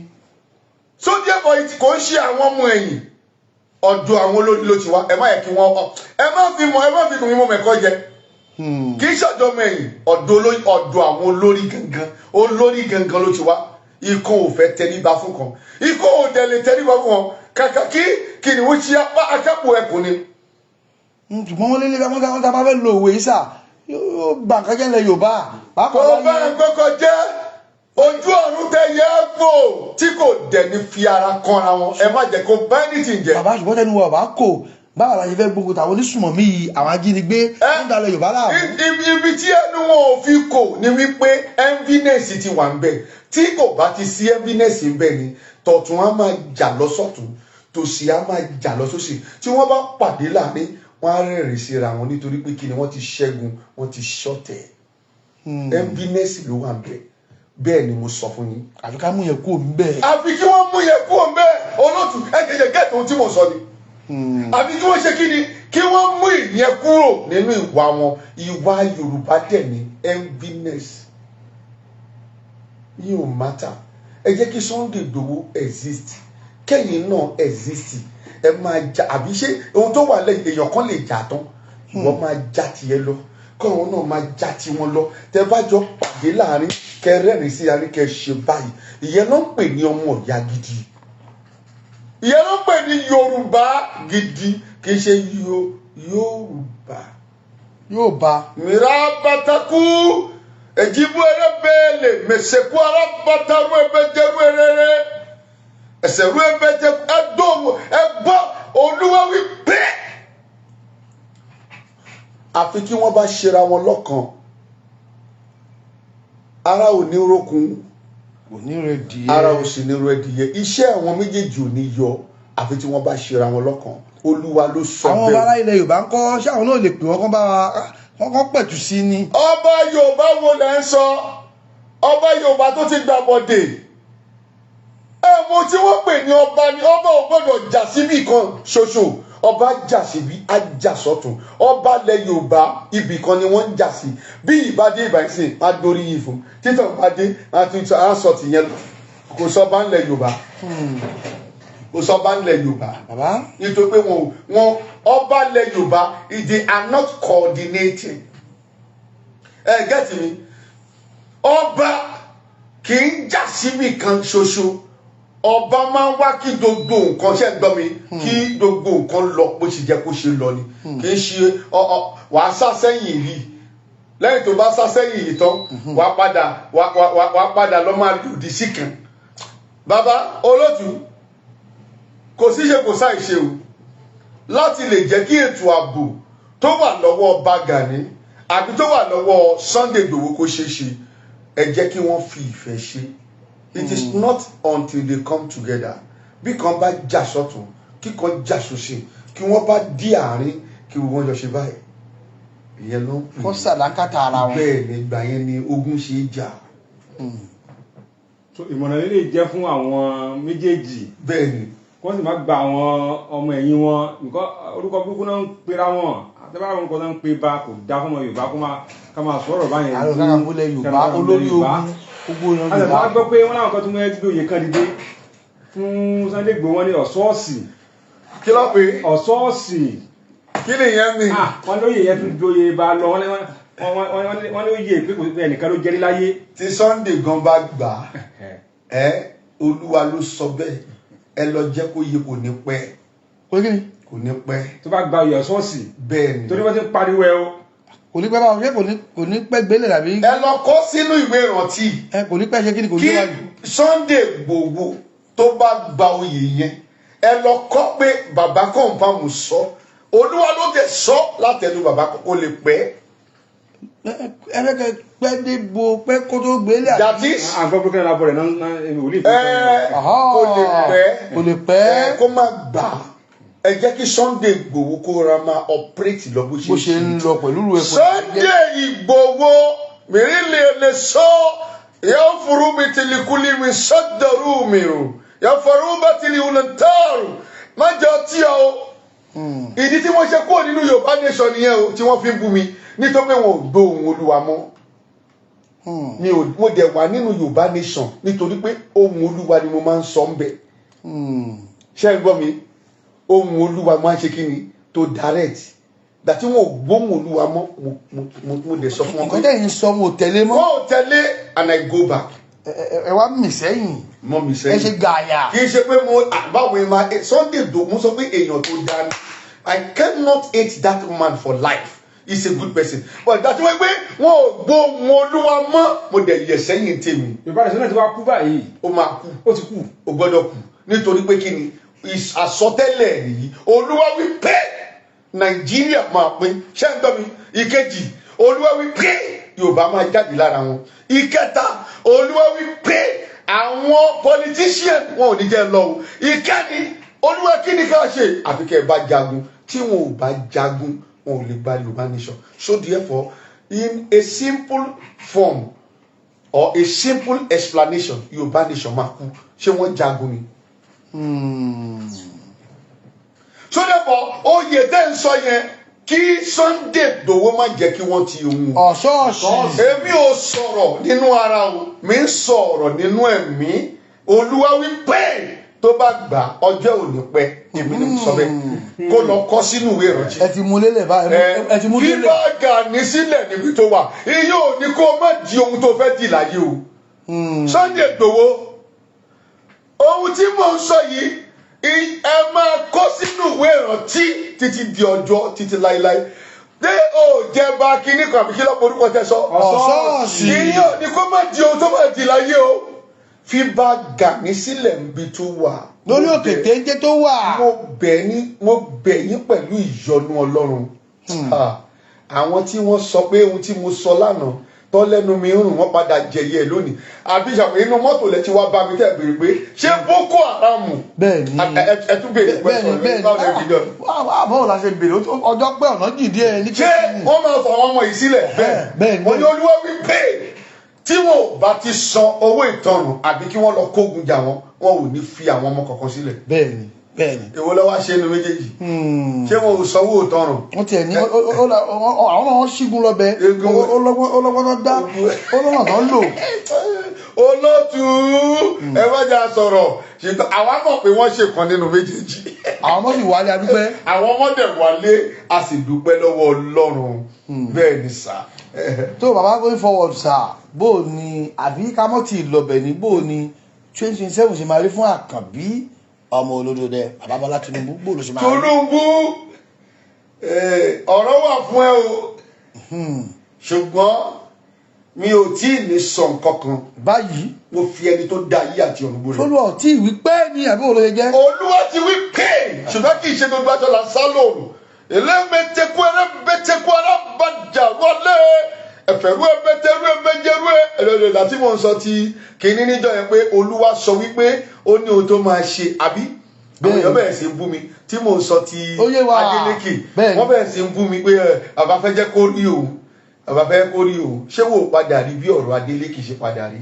[SPEAKER 3] Sunday Igboho kò ń ṣe àwọn ọmọ ẹ̀yìn ọ̀dọ̀ àwọn olórí ló ti wá ẹ má yẹ kí wọ́n ẹ má fi dùn mí mọ́ mẹ́kọ́ jẹ kì í ṣàjọ ọmọ ẹ̀yìn ọ̀dọ̀ àwọn olórí gangan ló ti wá ikọ̀ ò fẹ́ tẹríba fún kan ikọ̀ ò dẹ̀ lè tẹríba fún wọn kàkà kí ni wọ́n ṣe apá akápò ẹkùn ni.
[SPEAKER 2] ṣùgbọ́n wọ́n lé wọn dábàá fẹ́ lo òwe sà yóò bá nǹkan jẹ́ ilẹ̀ Yorùbá.
[SPEAKER 3] kò bá gbọ́kọ̀ jẹ́ ojú ọ̀run tẹ yẹ fò tí kò dẹ̀ ní fi ara kanra wọn ẹ má jẹ́ kó bá anything jẹ.
[SPEAKER 2] bàbá ṣùgbọ́n tẹnu wọ̀ bá kò báwo la ṣe fẹ́ gbogbo tàwọn onísùmọ̀mí àwọn ajínigbé ń dalẹ̀ Yorùbá láàmú.
[SPEAKER 3] ibi tí ẹnu wọn ò fi kò ní wípé evidence ti wà ń bẹ tí kò bá ti sí evidence ń bẹ ni tọ̀tún á máa jà lọ́sọ̀tún tòsí á máa jà lọ́sọ̀sì tí wọ́n bá pàdé láàrin wọ́n á rẹ́rìn síra wọn nítorí pé kí ni wọ́n ti ṣẹ́gun wọ́n ti ṣọ̀tẹ̀ evidence ló wà ń bẹ bẹ́ẹ̀ ni mo sọ fún yín.
[SPEAKER 2] àfi ká mú yẹn kúrò ń bẹ́ẹ̀.
[SPEAKER 3] àfi kí wọ́n mú yẹn kúrò ń bẹ́ẹ̀ olóòtú ẹ̀jẹ̀ gẹ́ẹ̀tì ohun tí mo sọ ni. àfi kí wọ́n ṣe kí ni kí wọ́n mú ìyẹn kúrò nínú ìwà wọn ìwà Yorùbá dẹ̀ ní enviness yóò matter ẹ jẹ́ kí Sunday Igboho exist kẹ́yìn náà exist ẹ máa jà àbí ṣé ohun tó wà lẹ́yìn èèyàn kan lè jà tán ìwọ máa já tiẹ̀ lọ kọ́wọn náà máa já tiwọn lọ tẹ bá jọ pàdé láàrin kẹ rẹ́rìn sí yarí kẹ ṣe báyìí ìyẹn ló ń pè ní ọmọ ìyá gidi ìyẹn ló pè ní Yorùbá gidi kì í ṣe Yorùbá. Mìíràn bàtàkù èjìbú ẹrẹ́bẹ̀ẹ́lẹ̀ mẹ̀sẹ̀kú arábàtàrú ẹbẹ̀jẹ̀rú ẹrẹ́rẹ́ ẹ̀sẹ̀rú ẹbẹ̀jẹ̀rú ẹdọ́wọ̀ ẹgbọ́ Olúwa wí pé àfi kí wọ́n bá ṣera wọn lọ́kàn ara ò ní rókun ara ò sì ní rẹ̀dìyẹ iṣẹ́ àwọn méjèèjì ò ní yọ àfi tí wọ́n bá ṣera wọn lọ́kàn Olúwa ló sọ bẹ́ẹ̀.
[SPEAKER 2] àwọn ọba ilẹ̀ Yorùbá ń kọ́ ṣé àwọn náà lè pè wọ́n kán bá wọn kán pẹ̀tù sí ni.
[SPEAKER 3] ọba Yorùbá wo lẹ́ ń sọ ọba Yorùbá tó ti gbà bọ̀dẹ̀ mo tí wọ́n pè ní ọba ni ọba ò gbọ́dọ̀ jà síbì kan ṣoṣo ọba jà síbi ajá sọ́tún ọba lẹ̀ Yorùbá ibì kan ni wọ́n ń jà sí bí ìbádé ìbáyìísìn á dórí yìí fún títọ̀ ìbádé á sọ tìyẹn kò sọ bá ń lẹ̀ Yorùbá kò sọ bá ń lẹ̀ Yorùbá nítorí pé wọn ọba lẹ̀ Yorùbá they are not coordinating gẹ́tì mi ọba kì í jà síbì kan ṣoṣo ọba máa ń wá kí gbogbo nǹkan ṣe ń gbọ́ mi kí gbogbo nǹkan lọ bó ṣe jẹ́ kó ṣe lọ ni kì í ṣe wàá sá sẹ́yìn rí lẹ́yìn tó bá sá sẹ́yìn yìí tán wàá padà lọ máa lòdì sí kan bàbá olótú kò sí ṣe kò sáì ṣe o láti lè jẹ́ kí ètò ààbò tó wà lọ́wọ́ ọba Gani àbí tó wà lọ́wọ́ Sunday Igboho kó ṣe ṣe ẹ jẹ́ kí wọ́n fi ìfẹ́ ṣe. It is not until they come together bí kan bá jà sọ́tún kí kan jà sósì kí wọ́n bá dí àárín kí wọ́n jọ ṣe báyìí ìyẹn ló ń pè
[SPEAKER 2] kó sàlákàtà ara wọn.
[SPEAKER 3] bẹ́ẹ̀ ni ìgbà yẹn ni ogun ṣe é jà.
[SPEAKER 4] so ìmọ̀ràn lè jẹ́ fún àwọn méjèèjì.
[SPEAKER 3] bẹ́ẹ̀ ni.
[SPEAKER 4] wọ́n sì máa gba àwọn ọmọ ẹ̀yìn wọn nǹkan orúkọ burúkú náà ń pera wọn àtẹ́bàrà wọn kọ́ náà ń pe bá kò dá fún ọmọ Yorùbá ká máa sọ̀rọ̀ báyẹn.
[SPEAKER 2] àrùn kákàmúlẹ̀ Yorùbá olórí ogun gbogbo ìran
[SPEAKER 4] Yorùbá. a gbọ́ pé wọ́n láwọn kan tún mọ́ ẹgbẹ́ òye kan dìde fún Sunday Igboho wọn ní ọ̀ṣọ́ọ̀ṣì.
[SPEAKER 3] kí ló pé.
[SPEAKER 4] ọ̀ṣọ́ọ̀ṣì.
[SPEAKER 3] kí ni ìyẹn mi.
[SPEAKER 4] wọ́n lóye yẹn tún joyè bá lọ wọ́n lóye pé kò sí ẹnìkan ló jẹ́rí láyé.
[SPEAKER 3] tí Sunday gan bá gbà Olúwa ló sọ bẹ́ẹ̀ ẹ lọ jẹ́ kó yẹ kò ní pẹ́. kò ní pẹ́.
[SPEAKER 4] tó bá gba oyè ọ̀ṣọ́ọ̀ṣì.
[SPEAKER 3] bẹ́ẹ̀ ni.
[SPEAKER 4] torí wọ́n ti ń pariwo ẹ o.
[SPEAKER 2] kò ní pẹ́ báwo ṣé kò ní pẹ́ gbélé tàbí.
[SPEAKER 3] ẹ lọ kọ sínú ìwé ìrántí.
[SPEAKER 2] kò ní pẹ́ ṣe kí ni kò ní wájú.
[SPEAKER 3] kí Sunday Igboho tó bá gba oyè yẹn ẹ lọ kọ pé bàbá kọ̀ǹpamù sọ Olúwa ló tẹ sọ látẹnu bàbá kò lè pẹ́.
[SPEAKER 2] ẹ fẹ́ kẹ́ pẹ́ débo pẹ́ kó tó gbélé.
[SPEAKER 3] that is.
[SPEAKER 4] àgbọ̀ pé kí ni labọ̀ rẹ̀ náà wòlíì
[SPEAKER 3] fún mi. kò lè pẹ́ kó má gbà ẹ jẹ́ kí Sunday Igboho kó ra máa operate lọ bó ṣe
[SPEAKER 2] ń lọ pẹ̀lú ìwé.
[SPEAKER 3] Sunday Igboho mìíràn lè sọ yóò furu mi tìlíkulí mi sọ́dọ̀rú mi o yóò fọrú bá tìlí wùlọ̀ntàrù má jẹ́ ọtí o. ìdí tí wọ́n ṣe kúrò nínú Yorùbá nation nìyẹn o tí wọ́n fi ń bú mi nítorí pé wọn ò gbọ́ ohùn Olúwa mọ́. mo dẹ̀ wà nínú Yorùbá nation nítorí pé ohùn Olúwa ni mo máa ń sọ ń bẹ̀. ṣé ẹ gbọ́ mi ohùn Olúwa máa ń ṣe kí ni tó direct dàtí wọn ò gbóhùn Olúwa mọ́ mo dẹ̀ sọ fún wọn.
[SPEAKER 2] nǹkan tẹ̀yìn sọ wọn ò tẹ̀lé mọ́.
[SPEAKER 3] wọn ò tẹ̀lé and I go back.
[SPEAKER 2] ẹ wá mì sẹ́yìn.
[SPEAKER 3] mọ mi sẹ́yìn.
[SPEAKER 2] ẹ ṣe gàyà.
[SPEAKER 3] kì í ṣe pé báwo ni ma Sunday Igboho sọ pé èèyàn tó dáa ni I cannot hate that man for life he's a good person but dàtí wọ́n pé wọn ò gbóhùn Olúwa mọ́ mo dẹ̀ yẹ sẹ́yìn tèmi.
[SPEAKER 4] Yorùbá nation náà ti wá kú báyìí.
[SPEAKER 3] ó máa kú.
[SPEAKER 4] ó ti kú.
[SPEAKER 3] ó gbọ́dọ̀ kú nítorí pé kí ni àsọtẹ́lẹ̀ yìí Olúwa wí pé Nàìjíríà máa pín ṣé ń gbọ́ mi ìkejì Olúwa wí pé Yorùbá máa jáde lára wọn ìkẹta Olúwa wí pé àwọn politician wọn ò ní jẹ́ lọ o ìkẹni Olúwa kí ni ká ṣe àfi kẹ́ ẹ bá jagun tí wọn ò bá jagun wọn ò lè gba Yorùbá nation so therefore in a simple form or a simple explanation Yorùbá nation máa kú ṣé wọ́n jagun ni. So therefore oyè tẹ́ ń sọ yẹn kí Sunday Igboho má jẹ́ kí wọ́n ti òun.
[SPEAKER 2] ọ̀ṣọ́ọ̀ṣì.
[SPEAKER 3] èmi ò sọ̀rọ̀ nínú ara o mi ń sọ̀rọ̀ nínú ẹ̀mí Olúwa wí pé tó bá gbà ọjọ́ òní pẹ́ èmi ni mo sọ bẹ́ẹ̀ kó lọ kọ́ sínú ìwé ìrántí.
[SPEAKER 2] ẹ ti mú lélẹ̀ báyìí. ẹ ti mú lélẹ̀.
[SPEAKER 3] kí bá Gani sílẹ̀ níbi tó wà iye ò ní kó má di ohun tó fẹ́ di láyé o. Sunday Igboho ohun tí mò ń sọ yìí ẹ máa kó sínú ìwé ìrántí títí di ọjọ́ títí láéláé dé ò jẹ bá kíní kan àbí kí lọ́pọ̀ orúkọ tẹ sọ.
[SPEAKER 2] ọ̀ṣọ́ọ̀ṣì.
[SPEAKER 3] kíní ò ní kó má di ohun tó má di láyé o. fi bá Gani sílẹ̀ níbi tó wà.
[SPEAKER 2] lórí òkè téńté tó wà.
[SPEAKER 3] mo bẹ̀ yín pẹ̀lú ìyọ́nú Ọlọ́run. àwọn tí wọ́n sọ pé ohun tí mo sọ lánàá tọ́ lẹ́nu mi ń rùn wọ́n padà jẹ̀yẹ lónìí àbí ìṣàpè inú mọ́tò lẹ ti wá bá mi tẹ̀ béèrè pé ṣé Boko Haram.
[SPEAKER 2] bẹ́ẹ̀ni
[SPEAKER 3] ẹ tún béèrè pẹ̀sọ̀
[SPEAKER 2] bẹ́ẹ̀ni báwo la ṣe béèrè ọjọ́ pé ọ̀nà jìdí ẹ ní.
[SPEAKER 3] ṣé wọ́n máa fọ àwọn ọmọ yìí sílẹ̀ bẹ́ẹ̀ wọ́n ní Olúwa wí pé tí wọn ò bá ti san owó ìtanràn àbí kí wọ́n lọ kógun jà wọn ò ní fi àwọn ọmọ kankan sílẹ̀.
[SPEAKER 2] bẹ́ẹ̀ni.
[SPEAKER 3] èwo ló wá ṣe inú méjèèjì ṣé wọn ò sanwó ìtanràn.
[SPEAKER 2] wọ́n tiẹ̀ ní àwọn náà ṣígun lọ bẹ ọlọ́gbọ́n tó dá ọlọ́gbọ́n tó lò.
[SPEAKER 3] olótú ẹ má jà sọ̀rọ̀ ṣùgbọ́n àwa mọ̀ pé wọ́n ṣe kan nínú méjèèjì.
[SPEAKER 2] àwọn ọmọ sì wálé adúpẹ́.
[SPEAKER 3] àwọn ọmọdé wálé a sì dúpẹ́ lọ́wọ́ Ọlọ́run bẹ́ẹ̀ ni sà.
[SPEAKER 2] tó bàbá going forward sà bó o ní àbí kámọ́tì ìlọbẹ̀ ní bó o ní 2027 ṣe máa rí fún Àkànbí ọmọ Olódòdẹ bàbá Bọ́lá Tinubu bó ló ṣe máa rí.
[SPEAKER 3] Tinubu ọ̀rọ̀ wà fún ẹ o ṣùgbọ́n mi ò tí ì ní sọ nǹkan kan.
[SPEAKER 2] báyìí
[SPEAKER 3] mo fi ẹni tó dá ayé àti ọ̀run búra.
[SPEAKER 2] Olúwa tí ìwí pé ní àbí wo ló ṣe jẹ́.
[SPEAKER 3] Olúwa ti wí pé ṣùgbọ́n kì í ṣe gbogbo aṣọ là ń sá lóòrùn ẹlẹ́mẹ̀tẹ̀kú alábàjá wọlé ẹ̀fẹ̀rú ẹ̀mẹ̀tẹ̀rú ẹ̀mẹ̀jẹ̀rú ẹ̀rẹ̀rẹ̀ láti mò ń sọ ti kìíní níjọ́ yẹn pé Olúwa sọ wípé ó ní ohun tó máa ṣe àbí àwọn èèyàn bẹ̀rẹ̀ sí ń bú mi tí mò ń sọ ti Adeleke wọ́n bẹ̀rẹ̀ sí ń bú mi pé bàbá fẹ́ jẹ́ kó rí òun bàbá fẹ́ kó rí òun ṣé wò ó padà rí bí ọ̀rọ̀ Adeleke ṣe padà rí.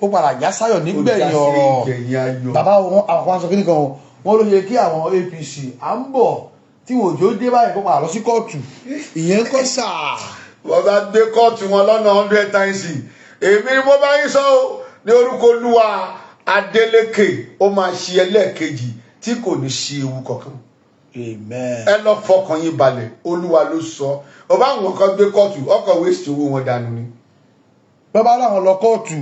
[SPEAKER 2] ó padà já sáyọ̀ nígbẹ̀yìn ọ̀rọ̀ bàbá wọn àwọn kan sọ kí nìkan wọn ló ṣe kí àwọn APC à ń bọ̀ tí wọn ò jó dé báyìí kó padà lọ sí kóòtù ìyẹn kọ́ sáà.
[SPEAKER 3] wọ́n bá gbé kóòtù wọn lọ́nà 100 times èmi ni mo bá yín sọ ní orúkọ Olúwa Adeleke ó máa ṣe ẹlẹ́ẹ̀kejì tí kò ní ṣe ewu kankan.
[SPEAKER 2] Amen.
[SPEAKER 3] ẹ lọ fọkàn yín balẹ̀ Olúwa ló sọ ọba àwọn kan gbé kóòtù ọkọ̀ waste owó wọn dànù ni.
[SPEAKER 2] bàbá làwọn lọ kóòtù.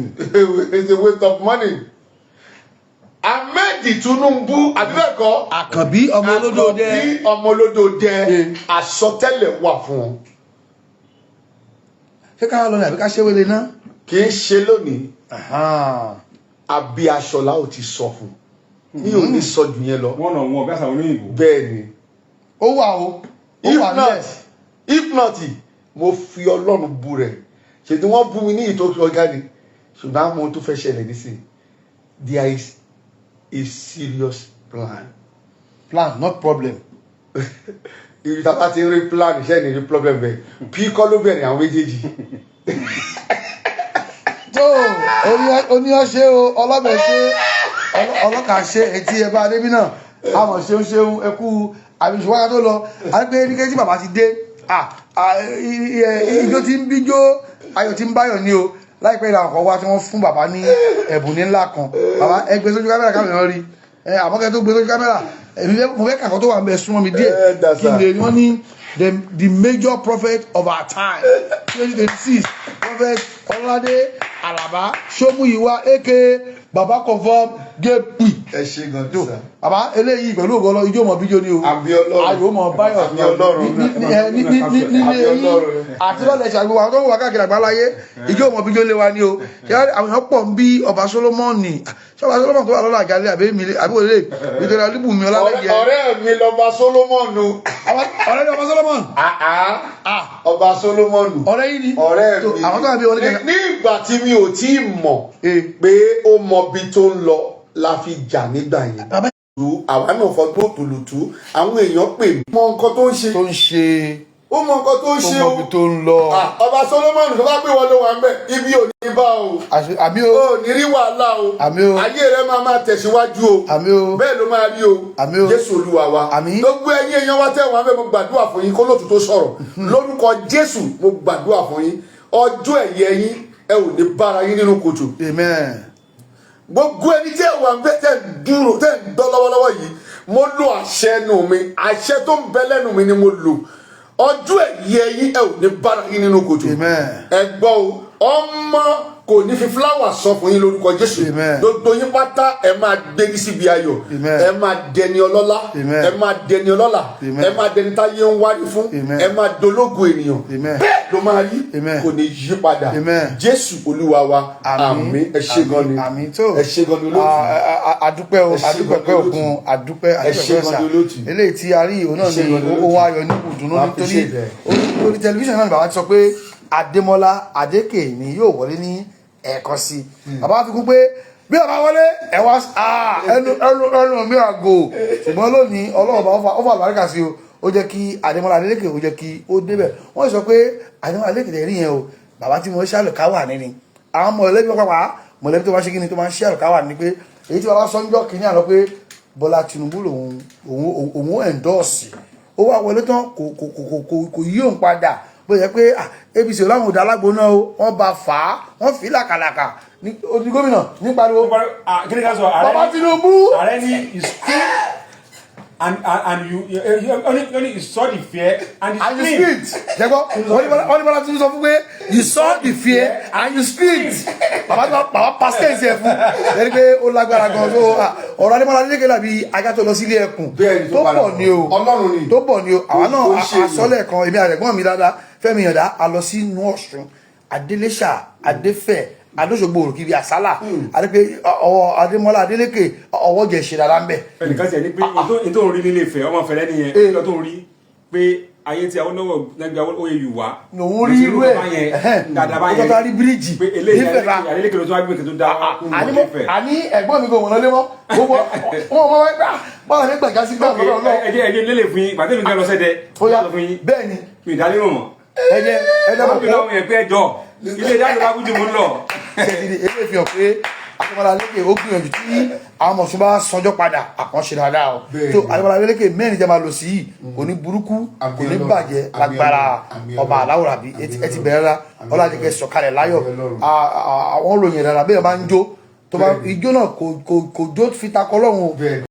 [SPEAKER 3] it's a waste of money. Ahmed Tinubu àbíbẹ̀kọ́.
[SPEAKER 2] Àkànbí ọmọ Olódòdẹ.
[SPEAKER 3] Àkànbí ọmọ Olódòdẹ àsọtẹ́lẹ̀ wà fún ọ.
[SPEAKER 2] ṣé ká lọ ní àbí ká ṣe wele náà.
[SPEAKER 3] kì í ṣe lónìí. àbí aṣọlá ò ti sọ fún mi ò ní sọ jù yẹn lọ.
[SPEAKER 4] wọ́n nà wọ́n bí àṣà olóyìnbó.
[SPEAKER 3] bẹ́ẹ̀ ni.
[SPEAKER 2] ó wà o.
[SPEAKER 3] if not mo fi Ọlọ́run bú rẹ̀ ṣètò wọ́n bú mi ní ìtòkè ọ̀gá ni ṣùgbọ́n àwọn ohun tó fẹ́ ṣẹlẹ̀ nísìnyí there is a serious plan
[SPEAKER 2] not problem.
[SPEAKER 3] ibi tá a bá ti ń rí plan iṣẹ́ ní rí problem bẹ́ẹ̀ bí kọ́ ló bẹ̀rẹ̀ àwọn méjèèjì.
[SPEAKER 2] tó oníyanṣe o ọlọ́bẹ̀ ṣe ọlọ́kà ṣe etí ẹ bá débi náà àmọ̀ ṣeun ẹkú àbíṣùwáyà tó lọ àgbẹ̀ ẹnikẹ́ni tí bàbá ti dé ijó tí ń bíjó ayọ̀ tí ń báyọ̀ ní o láìpẹ́ ìlànà kan wá tí wọ́n fún bàbá ní ẹ̀bùn ńlá kan bàbá ẹgbẹ́ sójú kámẹ́rà káwọn èèyàn rí àmọ́kẹ́ tó gbé sójú kámẹ́rà mo fẹ́ kàkọ́ tó wà ń bẹ súnmọ́ mi díẹ̀ kí n lè rí wọ́n ní the major prophet of our time 2026 prophet Ọlọ́ládé Àlàbá Ṣómúyìwá aka Baba confirm gp.
[SPEAKER 3] ẹ ṣe gan tó sá.
[SPEAKER 2] bàbá eléyìí pẹ̀lú ògo Ọlọ́run ijó mọ̀ bíjó ni o.
[SPEAKER 3] àbí Ọlọ́run
[SPEAKER 2] ayò mọ̀ báyọ̀
[SPEAKER 3] àbí Ọlọ́run
[SPEAKER 2] nílé yín àti lọ́lẹ̀ ṣàgbéwà àwọn tó ń wà káàkiri àgbáláyé ijó mọ̀ bíjó lé wa ni o. àwọn èèyàn pọ̀ ń bí ọba Solomoni ṣọba Solomon tó wà lọ́la àjálẹ̀ àbí wọlé nítorí alíbùnmi ọlálẹ́yẹ.
[SPEAKER 3] ọ̀rẹ́ mi lọ́ba Solomon o.
[SPEAKER 2] ọ̀rẹ́ ni ọba Solomon.
[SPEAKER 3] ọba Solomon.
[SPEAKER 2] ọ̀rẹ́ yìí ni.
[SPEAKER 3] ọ̀rẹ́ mi
[SPEAKER 2] àwọn tó wà bí wọn ní
[SPEAKER 3] ní ìgbà tí mi ò tí ì mọ̀ pé ó mọ bí tó ń lọ la fi jà nígbà yẹn. àwa náà fọgbọ́n òtòlùtù àwọn èèyàn pè mí. mọ nǹkan tó ń ṣe. ó mọ nǹkan tó ń ṣe o.
[SPEAKER 2] ó mọ bí tó ń lọ.
[SPEAKER 3] ọba Solomon tó bá pè wọ́n ló wà ń bẹ̀ ibi ò ní bá o.
[SPEAKER 2] àmì o.
[SPEAKER 3] ò ní rí wàhálà o.
[SPEAKER 2] àmì o.
[SPEAKER 3] ayé rẹ máa tẹ̀síwájú o.
[SPEAKER 2] àmì o.
[SPEAKER 3] bẹ́ẹ̀ ló máa rí o.
[SPEAKER 2] àmì o.
[SPEAKER 3] Jésù Olúwa wa.
[SPEAKER 2] àmì.
[SPEAKER 3] gbogbo ẹ̀yin èèyàn wa tẹ̀ wọ́n fẹ́ mo gbàdúrà fún yín kó lóòtú tó sọ̀rọ̀ lórúkọ Jésù mo gbàdúrà fún yín ọjọ́ ẹ̀yẹ yín ẹ ò ní bára yín nínú kòtò.
[SPEAKER 2] Amen.
[SPEAKER 3] gbogbo ẹni tí ẹ wà ń bẹ tẹ ń dúró tẹ ń dán lọ́wọ́lọ́wọ́ yìí mo lo àṣẹ ẹnu mi àṣẹ tó ń bẹ lẹ́nu mi ni mo lò ọjọ́ ẹ̀yẹ yín ẹ ò ní bára yín nínú kòtò.
[SPEAKER 2] Amen.
[SPEAKER 3] ẹ gbọ́ o ọmọ kò ní fi fúláwà sọ fún yín lórúkọ Jésù. Gbogbo yín pátá ẹ máa gbégi síbi ayọ̀, ẹ máa dẹni ọlọ́lá, ẹ máa dẹni ọlọ́lá, ẹ máa dẹni táyé ń wárí fún, ẹ máa dológo ènìyàn. Bẹ́ẹ̀ ló máa rí, kò ní yí padà. Jésù Olúwa wa, àmín. Ẹ ṣé gan ni, ẹ ṣé gan ni olóòtú.
[SPEAKER 2] Adúpẹ́ o, adúpẹ́ pẹ́ òkun, adúpẹ́ sà. Eléyìí tí a rí òun náà ni ohun ayọ̀ ní ìdùnnú nítorí orí tẹlifíṣàn náà ni bàbá ti sọ pé Adémọ́lá Adélékè ni yóò wọlé ní ẹ̀ẹ̀kan sí. Bàbá fi kún pé bí ọba wọlé ẹ wá ẹnu mi àgò, ṣùgbọ́n lónìí Ọlọ́run bá ó fà àlùbáríkà sí o, ó jẹ́ kí Adémọ́lá Adélékè ó jẹ́ kí ó débẹ̀. Wọ́n sọ pé Adémọ́lá Adélékè tẹ̀ rí yẹn o, bàbá tí mo ṣe àlùkáwà ní àwọn mọ̀lẹ́bí pápá mọ̀lẹ́bí tó bá ṣe kí ni tó máa ń ṣe àlùkáwà ní pé èyí tí bàbá sọ́njọ́ kìíní àná pé Bọ́lá Tinubu òun ẹ̀ńdọ́ọ̀sì, ó wá wọlé tán kò yí òun padà bó yẹ pé APC láwọn òdà alágbó náà wọ́n bá fà á, wọ́n fi làkàlàkà ní gómìnà ní pariwo Bàbá Tinubu
[SPEAKER 4] ààrẹ ní is true and you only saw the fear and the
[SPEAKER 2] screamed. Jẹ́gbọ́ wọ́n ní Bọ́lá Tinubu sọ fún pé you saw the fear and you screamed. Bàbá pastẹ́ǹsì ẹ̀ fún ẹni pé ó lágbára gan tó ọ̀rọ̀ Adémọ́lá Adélékè làbí ajá tó lọ sílé ẹkùn tó pọ̀ ni o, tó pọ̀ ni o. Àwa náà asọ́lẹ̀ kan èmi àrẹ̀gbọ́n mi dáadáa Fẹ́mi Ìyàndá a lọ sí inú Ọ̀ṣun, Adéléṣà, Adéfẹ̀, Adóṣogbo òrùkí àsálà àdépé ọwọ́ Adémọ́lá Adélékè ọwọ́ jẹ̀ ṣe dáadáa ń bẹ̀.
[SPEAKER 4] ẹnìkan tiẹ̀ ní pé ètò òun rí nílé Ifẹ̀ ọmọ Ifẹ̀ nìyẹn ètò tó ń rí pé ayé tí Awólọ́wọ̀ lẹ́gbẹ̀ẹ́ OAU wá
[SPEAKER 2] lòun rí irú ẹ̀ ó tọ́ta rí bíríìjì nífẹ̀ẹ́ ra
[SPEAKER 4] Adélékè ló tún wá gbé kí tó dá
[SPEAKER 2] àní ẹ̀gbọ́n mi kò wọ́n lé mọ́ gbogbo wọn mọ́ wá gbà bọ́ọ̀lù mi gbàgbá sí gbà lọ́wọ́ náà.
[SPEAKER 4] ẹ̀jẹ̀ lélẹ̀ fún yín pàtẹ́ mi kẹ́ lọ sẹ́dẹ̀
[SPEAKER 2] bẹ́ẹ̀ ni
[SPEAKER 4] mi ìdálérò mọ̀
[SPEAKER 2] ẹ̀jẹ̀ mọ̀
[SPEAKER 4] pé ilé ìdájọ́ bá kújù mú lọ.
[SPEAKER 2] Èlé fi hàn pé Adémọ́lá Adélékè ó gbìyànjú tí àwọn ọmọ ọ̀ṣun bá sanjọ́ padà àkànṣe dáadáa o. tó Adémọ́lá Adélékè mẹ́rin jẹ́ máa lò sí yìí kò ní burúkú kò ní bàjẹ́ lágbára ọba aláwòrán àbí ẹ ti bẹ̀rẹ̀ la Ọlájẹkẹ́ sọ̀kalẹ̀ láyọ̀ àwọn olóyìn dára bẹ́ẹ̀ máa ń jó tó bá ijó náà kò jó fi takọ lọ́hùn o.